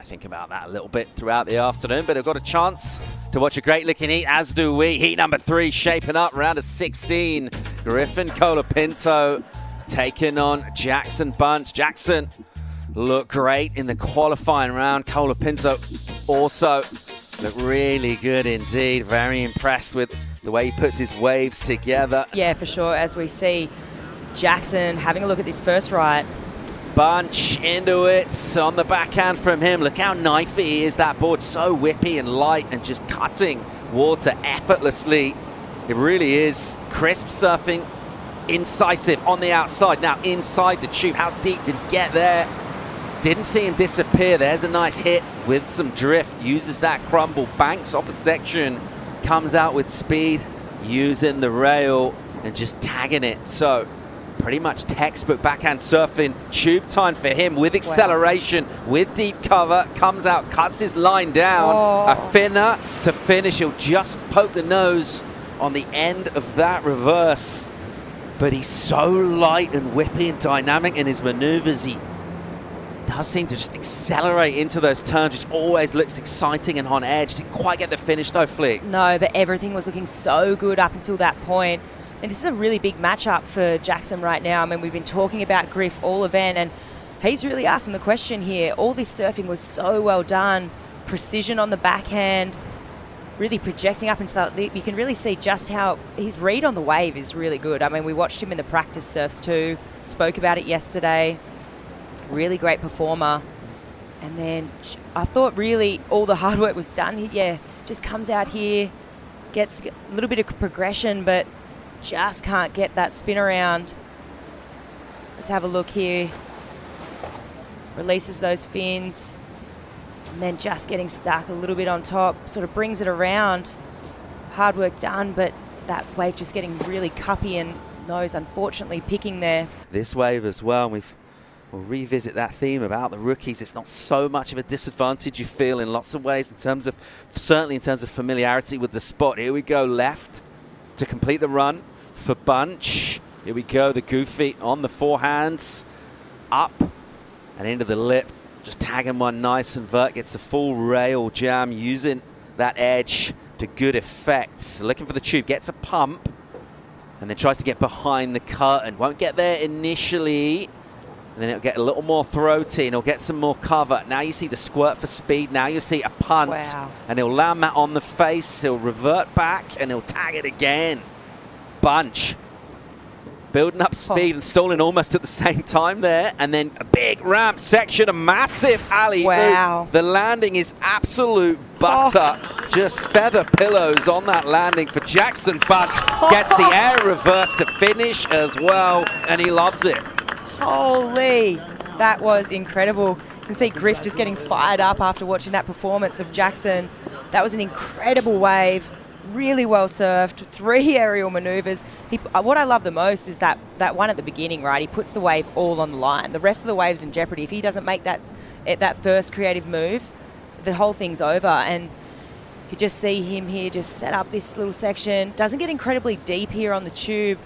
think about that a little bit throughout the afternoon, but I've got a chance to watch a great-looking heat, as do we. Heat number 3 shaping up, round of 16. Griffin Colapinto taking on Jackson Bunch. Jackson looked great in the qualifying round. Colapinto also looked really good indeed. Very impressed with the way he puts his waves together. Yeah, for sure. As we see Jackson having a look at this first right. Bunch into it on the backhand from him. Look how knifey he is. That board so whippy and light and just cutting water effortlessly. It really is crisp surfing, incisive on the outside. Now inside the tube, how deep did he get there? Didn't see him disappear. There's a nice hit with some drift. Uses that crumble, banks off a section, comes out with speed, using the rail and just tagging it. So pretty much textbook backhand surfing, tube time for him with acceleration, with deep cover, comes out, cuts his line down, a finner to finish. He'll just poke the nose on the end of that reverse. But he's so light and whippy and dynamic in his maneuvers. He does seem to just accelerate into those turns, which always looks exciting and on edge. Didn't quite get the finish though, Flick. No, but everything was looking so good up until that point. And this is a really big matchup for Jackson right now. I mean, we've been talking about Griff all event, and he's really asking the question here. All this surfing was so well done. Precision on the backhand, really projecting up into that. You can really see just how his read on the wave is really good. I mean, we watched him in the practice surfs too, spoke about it yesterday. Really great performer. And then I thought really all the hard work was done. Yeah, just comes out here, gets a little bit of progression, but just can't get that spin around. Let's have a look here. Releases those fins. And then just getting stuck a little bit on top. Sort of brings it around. Hard work done, but that wave just getting really cuppy and nose unfortunately picking there. This wave as well, we'll revisit that theme about the rookies. It's not so much of a disadvantage, you feel, in lots of ways, in terms of, certainly in terms of familiarity with the spot. Here we go, left to complete the run for Bunch. Here we go, the goofy on the forehands, up and into the lip. Just tagging one nice and vert, gets a full rail jam, using that edge to good effect. So looking for the tube, gets a pump, and then tries to get behind the curtain. Won't get there initially, and then it'll get a little more throaty, and he'll get some more cover. Now you see the squirt for speed. Now you see a punt, and he'll land that on the face. He'll revert back, and he'll tag it again. Bunch building up speed and stalling almost at the same time there, and then a big ramp section, a massive alley. Wow. The landing is absolute butter. Just feather pillows on that landing for Jackson Bunch. Gets the air reverse to finish as well, and he loves it. Holy, that was incredible. You can see Griff just getting fired up after watching that performance of Jackson. That was an incredible wave. Really well surfed, 3 aerial maneuvers. What I love the most is that one at the beginning, right? He puts the wave all on the line. The rest of the wave's in jeopardy. If he doesn't make that first creative move, the whole thing's over. And you just see him here just set up this little section. Doesn't get incredibly deep here on the tube,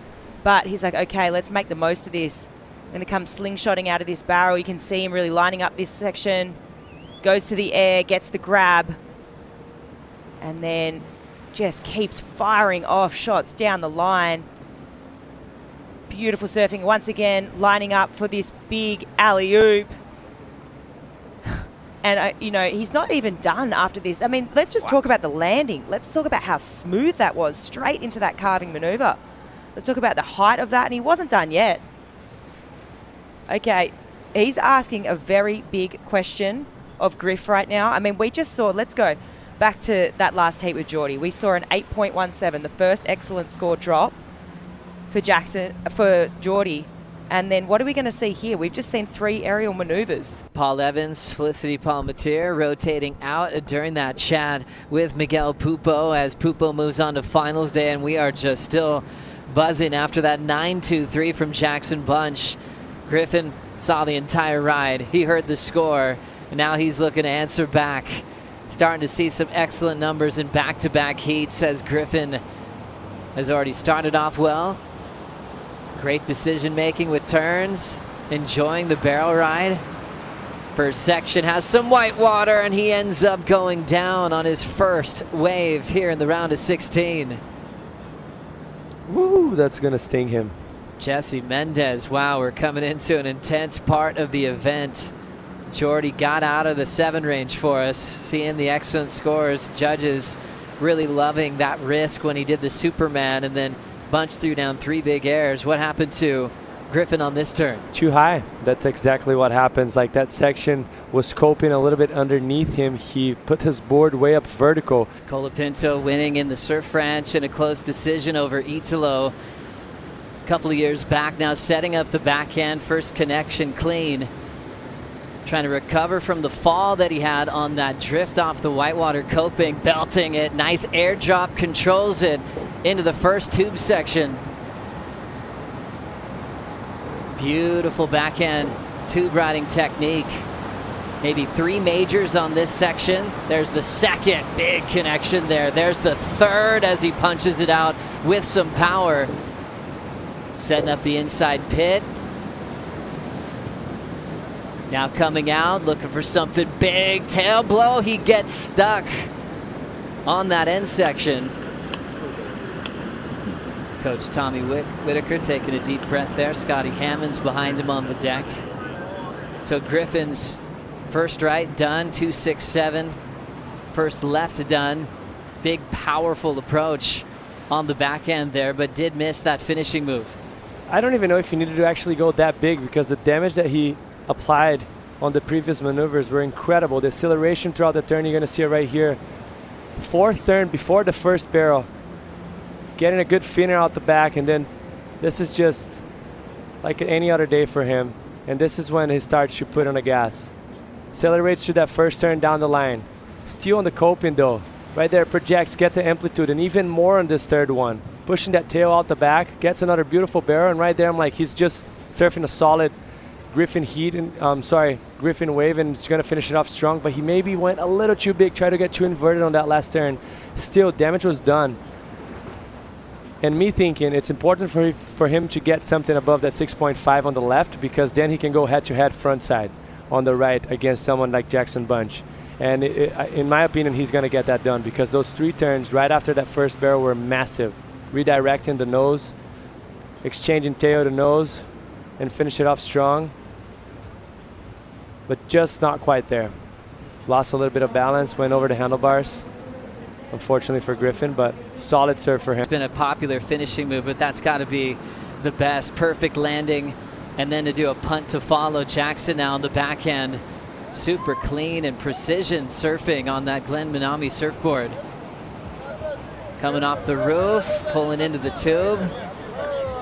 but he's like, okay, let's make the most of this. I'm going to come slingshotting out of this barrel. You can see him really lining up this section. Goes to the air, gets the grab, and then just keeps firing off shots down the line. Beautiful surfing once again, lining up for this big alley-oop. And, you know, he's not even done after this. I mean, let's just talk about the landing. Let's talk about how smooth that was, straight into that carving maneuver. Let's talk about the height of that, and he wasn't done yet. Okay, he's asking a very big question of Griff right now. I mean, we just saw, let's go back to that last heat with Geordie. We saw an 8.17, the first excellent score drop for Geordie. And then what are we going to see here? We've just seen 3 aerial maneuvers. Paul Evans, Felicity Palmatier rotating out during that chat with Miguel Pupo as Pupo moves on to finals day, and we are just still buzzing after that 9-2-3 from Jackson Bunch. Griffin saw the entire ride. He heard the score, and now he's looking to answer back. Starting to see some excellent numbers in back-to-back heats as Griffin has already started off well. Great decision-making with turns, enjoying the barrel ride. First section has some white water, and he ends up going down on his first wave here in the round of 16. Woo, that's going to sting him. Jesse Mendez, wow, we're coming into an intense part of the event. Jordy got out of the 7 range for us, seeing the excellent scores. Judges really loving that risk when he did the Superman and then Bunch threw down 3 big airs. What happened to Griffin on this turn? Too high. That's exactly what happens. Like, that section was coping a little bit underneath him. He put his board way up vertical. Colapinto winning in the Surf Ranch in a close decision over Italo a couple of years back. Now setting up the backhand, first connection clean. Trying to recover from the fall that he had on that drift off the whitewater coping, belting it. Nice airdrop, controls it into the first tube section. Beautiful backhand tube riding technique. Maybe 3 majors on this section. There's the second big connection there. There's the third as he punches it out with some power. Setting up the inside pit. Now coming out, looking for something big. Tail blow, he gets stuck on that end section. Coach Tommy Whitaker taking a deep breath there. Scotty Hammond's behind him on the deck. So Griffin's first right done, 2-6-7. First left done. Big, powerful approach on the backhand there, but did miss that finishing move. I don't even know if he needed to actually go that big, because the damage that he applied on the previous maneuvers were incredible. The acceleration throughout the turn, you're going to see it right here. 4th turn before the first barrel. Getting a good finner out the back, and then this is just like any other day for him. And this is when he starts to put on the gas. Accelerates to that first turn down the line. Still on the coping though. Right there, projects, get the amplitude, and even more on this third one. Pushing that tail out the back, gets another beautiful barrel, and right there I'm like, he's just surfing a solid Griffin heat, and Griffin wave, and he's gonna finish it off strong. But he maybe went a little too big, tried to get too inverted on that last turn. Still, damage was done. And me thinking it's important for him to get something above that 6.5 on the left, because then he can go head-to-head front side on the right against someone like Jackson Bunch. And in my opinion, he's going to get that done, because those 3 turns right after that first barrel were massive. Redirecting the nose, exchanging tail to nose, and finish it off strong. But just not quite there. Lost a little bit of balance, went over the handlebars. Unfortunately for Griffin, but solid serve for him. It's been a popular finishing move, but that's got to be the best. Perfect landing, and then to do a punt to follow. Jackson now on the backhand. Super clean and precision surfing on that Glenn Minami surfboard. Coming off the roof, pulling into the tube.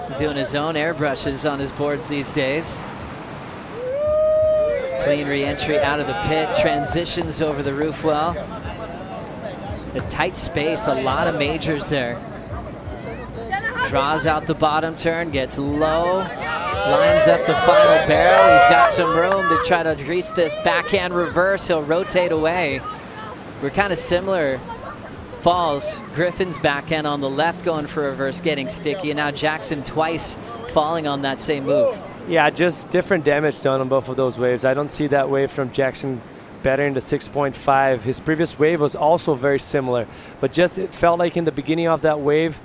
He's doing his own airbrushes on his boards these days. Clean re-entry out of the pit, transitions over the roof well. A tight space, a lot of majors there. Draws out the bottom turn, gets low, lines up the final barrel. He's got some room to try to grease this backhand reverse. He'll rotate away. We're kind of similar falls. Griffin's backhand on the left going for reverse, getting sticky, and now Jackson twice falling on that same move. Yeah, just different damage done on both of those waves. I don't see that wave from Jackson better in the 6.5. His previous wave was also very similar, but just it felt like in the beginning of that wave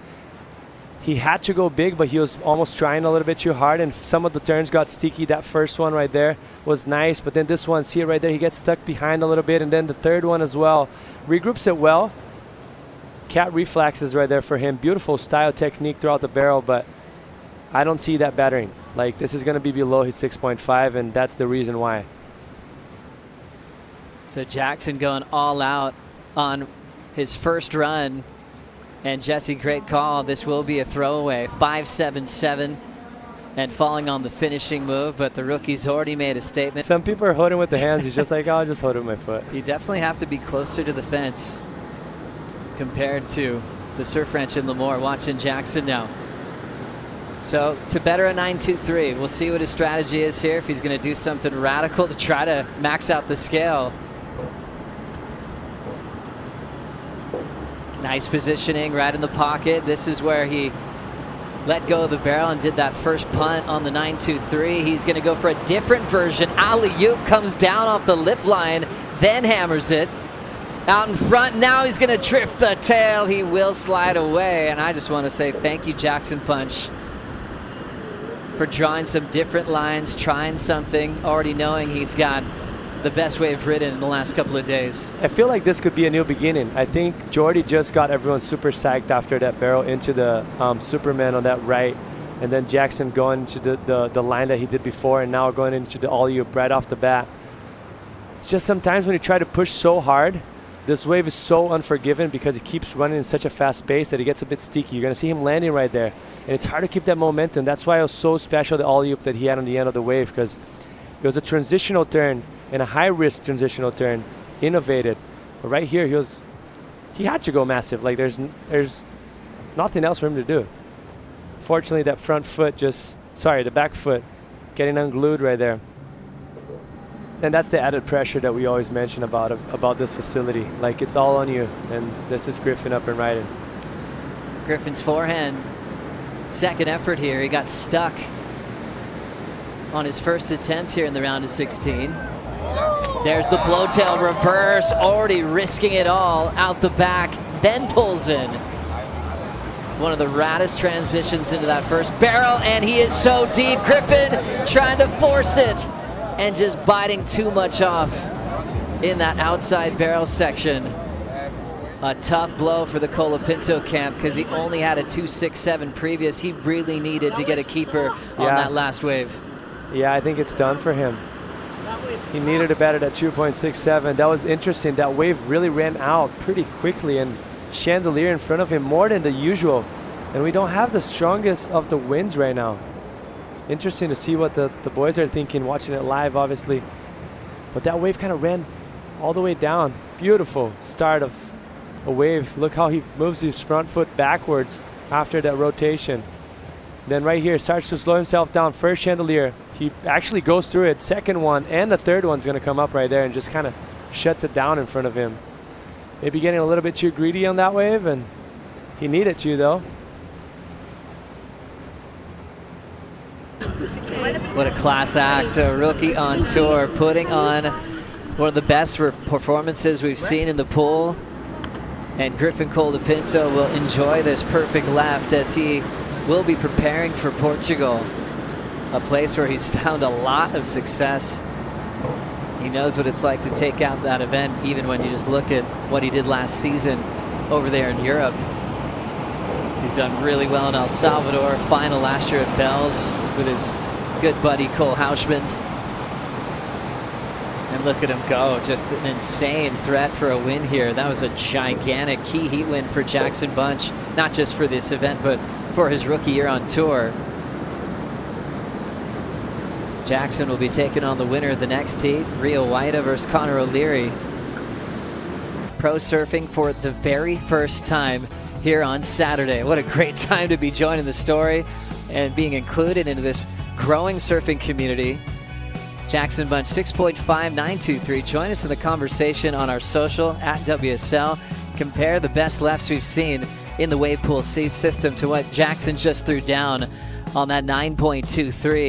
he had to go big, but he was almost trying a little bit too hard, and some of the turns got sticky. That first one right there was nice, but then this one, see it right there, he gets stuck behind a little bit, and then the third one as well. Regroups it well. Cat reflexes right there for him. Beautiful style technique throughout the barrel, but I don't see that battering. Like, this is going to be below his 6.5, and that's the reason why. So Jackson going all out on his first run. And Jesse, great call. This will be a throwaway. 5.77 and falling on the finishing move, but the rookie's already made a statement. Some people are holding with the hands. He's just like, oh, I'll just hold it with my foot. You definitely have to be closer to the fence compared to the Surf Ranch in Lemoore. Watching Jackson now. So to better a 9.23, we'll see what his strategy is here, if he's going to do something radical to try to max out the scale. Nice positioning right in the pocket. This is where he let go of the barrel and did that first punt on the 9-2-3. He's going to go for a different version. Alley-oop comes down off the lip line, then hammers it. Out in front, now he's going to drift the tail. He will slide away, and I just want to say thank you, Jackson Punch, for drawing some different lines, trying something, already knowing he's got the best wave ridden in the last couple of days. I feel like this could be a new beginning. I think Jordy just got everyone super psyched after that barrel into the Superman on that right, and then Jackson going into the line that he did before, and now going into the alley-oop right off the bat. It's just sometimes when you try to push so hard, this wave is so unforgiving because he keeps running in such a fast pace that it gets a bit sticky. You're going to see him landing right there, and it's hard to keep that momentum. That's why it was so special, the alley-oop that he had on the end of the wave, because it was a transitional turn and a high-risk transitional turn, innovated. But right here, he had to go massive. Like there's nothing else for him to do. Fortunately, that front foot the back foot getting unglued right there. And that's the added pressure that we always mention about this facility. Like, it's all on you, and this is Griffin up and riding. Griffin's forehand, second effort here. He got stuck on his first attempt here in the round of 16. There's the blowtail reverse, already risking it all out the back, then pulls in. One of the raddest transitions into that first barrel, and he is so deep. Griffin trying to force it, and just biting too much off in that outside barrel section. A tough blow for the Colapinto camp because he only had a 2.67 previous. He really needed to get a keeper on that last wave. Yeah, I think it's done for him. He needed a better at 2.67. That was interesting. That wave really ran out pretty quickly, and Chandelier in front of him more than the usual. And we don't have the strongest of the winds right now. Interesting to see what the boys are thinking, watching it live, obviously. But that wave kind of ran all the way down. Beautiful start of a wave. Look how he moves his front foot backwards after that rotation. Then right here, starts to slow himself down. First Chandelier. He actually goes through it. Second one and the third one's going to come up right there and just kind of shuts it down in front of him. Maybe getting a little bit too greedy on that wave, and he needed to, though. What a class act, a rookie on tour, putting on one of the best performances we've seen in the pool. And Griffin Colapinto will enjoy this perfect left as he will be preparing for Portugal, a place where he's found a lot of success. He knows what it's like to take out that event, even when you just look at what he did last season over there in Europe. He's done really well in El Salvador, final last year at Bells with his good buddy Cole Hausman. And look at him go, just an insane threat for a win here. That was a gigantic key heat win for Jackson Bunch, not just for this event, but for his rookie year on tour. Jackson will be taking on the winner of the next heat, Rio Waida versus Connor O'Leary. Pro surfing for the very first time here on Saturday. What a great time to be joining the story and being included into this growing surfing community. Jackson Bunch 6.5923. Join us in the conversation on our social at WSL. Compare the best lefts we've seen in the wave pool C system to what Jackson just threw down on that 9.23.